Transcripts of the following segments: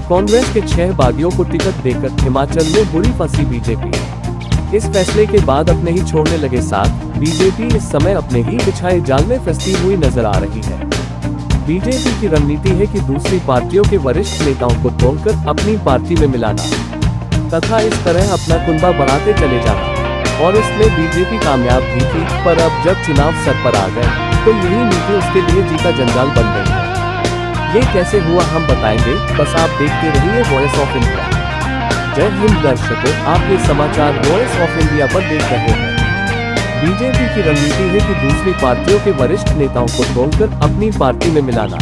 कांग्रेस के 6 बागियों को टिकट देकर हिमाचल में बुरी फंसी बीजेपी। इस फैसले के बाद अपने ही छोड़ने लगे साथ बीजेपी इस समय अपने ही बिछाए जाल में फंसी हुई नजर आ रही है। बीजेपी की रणनीति है कि दूसरी पार्टियों के वरिष्ठ नेताओं को तोड़कर अपनी पार्टी में मिलाना तथा इस तरह अपना कुनबा बढ़ाते चले जाना, और इसमें बीजेपी कामयाब भी थी। पर अब जब चुनाव सर पर आ गए तो यही नीति उसके लिए जी का जंजाल बन गई है। ये कैसे हुआ हम बताएंगे, बस आप देखते रहिए वॉइस ऑफ इंडिया। जय हिंद दर्शकों, आप ये समाचार वॉइस ऑफ इंडिया पर देख रहे हैं। बीजेपी की रणनीति है कि दूसरी पार्टियों के वरिष्ठ नेताओं को तोड़कर अपनी पार्टी में मिलाना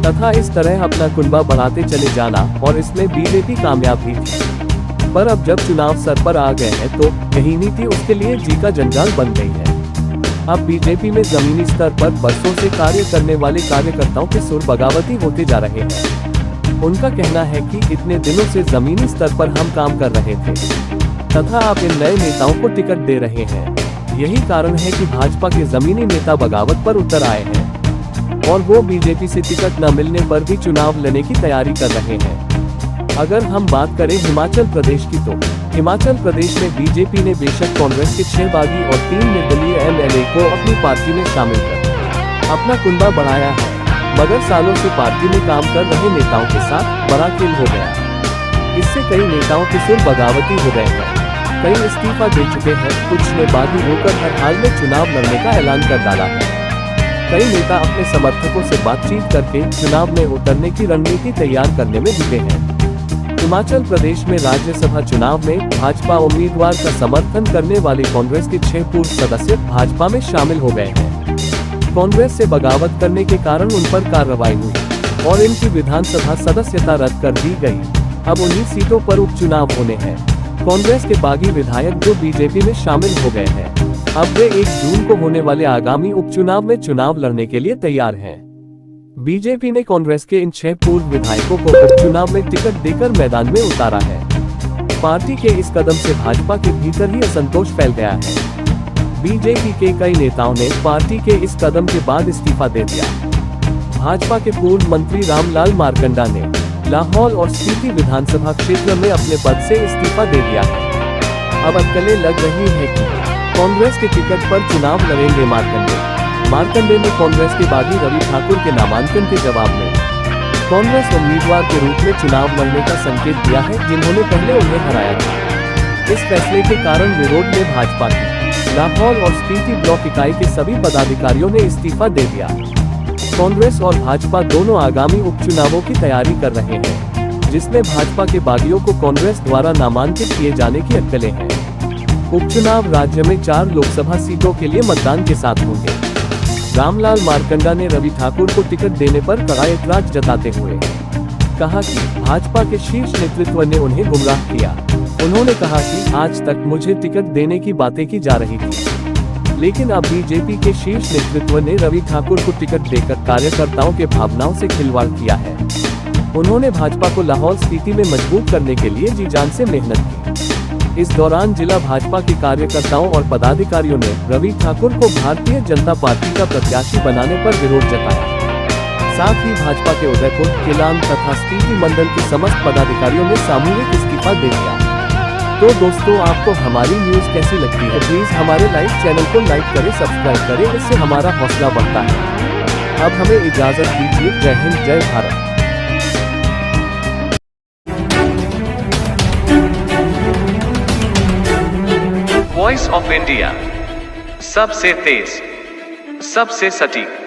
तथा इस तरह अपना कुनबा बढ़ाते चले जाना, और इसमें बीजेपी कामयाब भी थी। पर अब जब चुनाव सर पर आ गए हैं तो यही नीति उसके लिए जी का जंजाल बन गई है। अब बीजेपी में जमीनी स्तर पर बरसों से कार्य करने वाले कार्यकर्ताओं के सुर बगावती होते जा रहे हैं। उनका कहना है कि इतने दिनों से जमीनी स्तर पर हम काम कर रहे थे तथा आप इन नए नेताओं को टिकट दे रहे हैं। यही कारण है कि भाजपा के जमीनी नेता बगावत पर उतर आए हैं और वो बीजेपी से टिकट न मिलने पर भी चुनाव लड़ने की तैयारी कर रहे हैं। अगर हम बात करें हिमाचल प्रदेश की, तो हिमाचल प्रदेश में बीजेपी ने बेशक कांग्रेस के 6 बागी और 3 निर्दलीय एमएलए को अपनी पार्टी में शामिल कर अपना कुनबा बढ़ाया है, मगर सालों से पार्टी में काम कर रहे नेताओं के साथ बड़ा खेल हो गया। इससे कई नेताओं के सुर बगावती हो गए हैं, कई इस्तीफा दे चुके हैं, कुछ ने बागी होकर हर हाल में चुनाव लड़ने का ऐलान कर डाला है। कई नेता अपने समर्थकों से बातचीत करके चुनाव में उतरने की रणनीति तैयार करने में जुटे हैं। हिमाचल प्रदेश में राज्यसभा चुनाव में भाजपा उम्मीदवार का समर्थन करने वाले कांग्रेस के 6 पूर्व सदस्य भाजपा में शामिल हो गए हैं। कांग्रेस से बगावत करने के कारण उन पर कार्रवाई हुई और इनकी विधानसभा सदस्यता रद्द कर दी गई। अब उन्हीं सीटों पर उपचुनाव होने हैं। कांग्रेस के बागी विधायक जो बीजेपी में शामिल हो गए हैं, अब वे 1 जून को होने वाले आगामी उपचुनाव में चुनाव लड़ने के लिए तैयार हैं। बीजेपी ने कांग्रेस के इन 6 पूर्व विधायकों को उपचुनाव में टिकट देकर मैदान में उतारा है। पार्टी के इस कदम से भाजपा के भीतर ही असंतोष फैल गया है। बीजेपी के कई नेताओं ने पार्टी के इस कदम के बाद इस्तीफा दे दिया। भाजपा के पूर्व मंत्री रामलाल मारकंडा ने लाहौल और स्पीति विधानसभा क्षेत्र में अपने पद से इस्तीफा दे दिया है। अब अटकलें लग रही है कि कांग्रेस के टिकट पर चुनाव लड़ेंगे मारकंडे ने कांग्रेस के बागी रवि ठाकुर के नामांकन के जवाब में कांग्रेस उम्मीदवार के रूप में चुनाव लड़ने का संकेत दिया है, जिन्होंने पहले उन्हें हराया था। इस फैसले के कारण विरोध में भाजपा की लाहौल और स्पीति ब्लॉक इकाई के सभी पदाधिकारियों ने इस्तीफा दे दिया। कांग्रेस और भाजपा दोनों आगामी उपचुनावों की तैयारी कर रहे हैं, जिसमें भाजपा के बागियों को कांग्रेस द्वारा नामांकित किए जाने की अटकलें हैं। उपचुनाव राज्य में 4 लोकसभा सीटों के लिए मतदान के साथ होंगे। रामलाल मारकंडा ने रवि ठाकुर को टिकट देने पर कड़ा ऐतराज जताते हुए कहा कि भाजपा के शीर्ष नेतृत्व ने उन्हें गुमराह किया। उन्होंने कहा कि आज तक मुझे टिकट देने की बातें की जा रही थी, लेकिन अब बीजेपी के शीर्ष नेतृत्व ने रवि ठाकुर को टिकट देकर कार्यकर्ताओं के भावनाओं से खिलवाड़ किया है। उन्होंने भाजपा को लाहौल स्थिति में मजबूत करने के लिए जी जान से मेहनत की। इस दौरान जिला भाजपा के कार्यकर्ताओं और पदाधिकारियों ने रवि ठाकुर को भारतीय जनता पार्टी का प्रत्याशी बनाने पर विरोध जताया। साथ ही भाजपा के उदयपुर, केलांग तथा स्पीति मंडल के समस्त पदाधिकारियों ने सामूहिक इस्तीफा दे दिया। तो दोस्तों, आपको हमारी न्यूज कैसी लगती है? प्लीज हमारे लाइव चैनल को लाइक करें, सब्सक्राइब करें, इससे हमारा हौसला बढ़ता है। अब हमें इजाजत दीजिए। जय हिंद, जय भारत। वॉइस ऑफ इंडिया, सबसे तेज, सबसे सटीक।